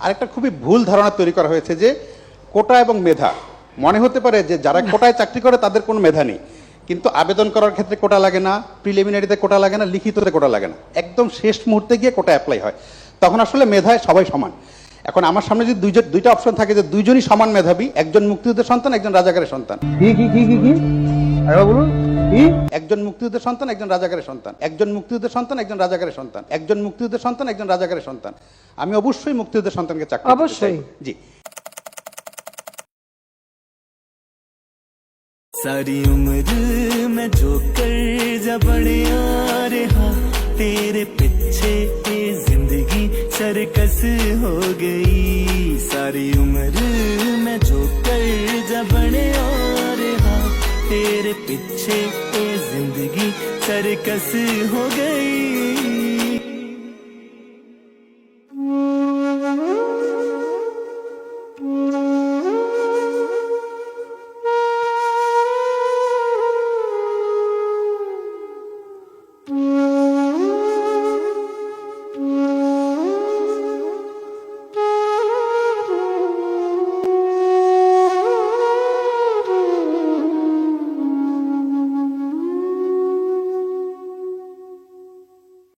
আরেকটা খুবই ভুল ধারণা তৈরি করা হয়েছে যে কোটা এবং মেধা, মনে হতে পারে যে যারা কোটায় চাকরি করে তাদের কোনো মেধা নেই, কিন্তু আবেদন করার ক্ষেত্রে কোটা লাগে না, প্রিলিমিনারিতে কোটা লাগে না, লিখিততে কোটা লাগে না, একদম শেষ মুহূর্তে গিয়ে কোটা অ্যাপ্লাই হয়। তখন আসলে মেধায় সবাই সমান। এখন আমার সামনে যদি দুইটা অপশন থাকে যে দুইজনই সমান মেধাবী, একজন মুক্তিযুদ্ধের সন্তান, একজন রাজাকারের সন্তান, একজন মুক্তিযুদ্ধের সন্তান, একজন রাজাকারের সন্তান, একজন মুক্তিযুদ্ধের সন্তান, একজন রাজাকারের সন্তান, একজন মুক্তিযুদ্ধের সন্তান, একজন রাজাকারের সন্তান, আমি অবশ্যই মুক্তিযুদ্ধের সন্তানকে চাকরি দিতে চাই। অবশ্যই। জি। सारी उम्र मैं जो कर जा बढ़िया रहा, तेरे पीछे ये जिंदगी सरकस हो गई। सारी उम्र मैं जो कर जा बढ़िया रहा, तेरे पीछे ये जिंदगी सरकस हो गई।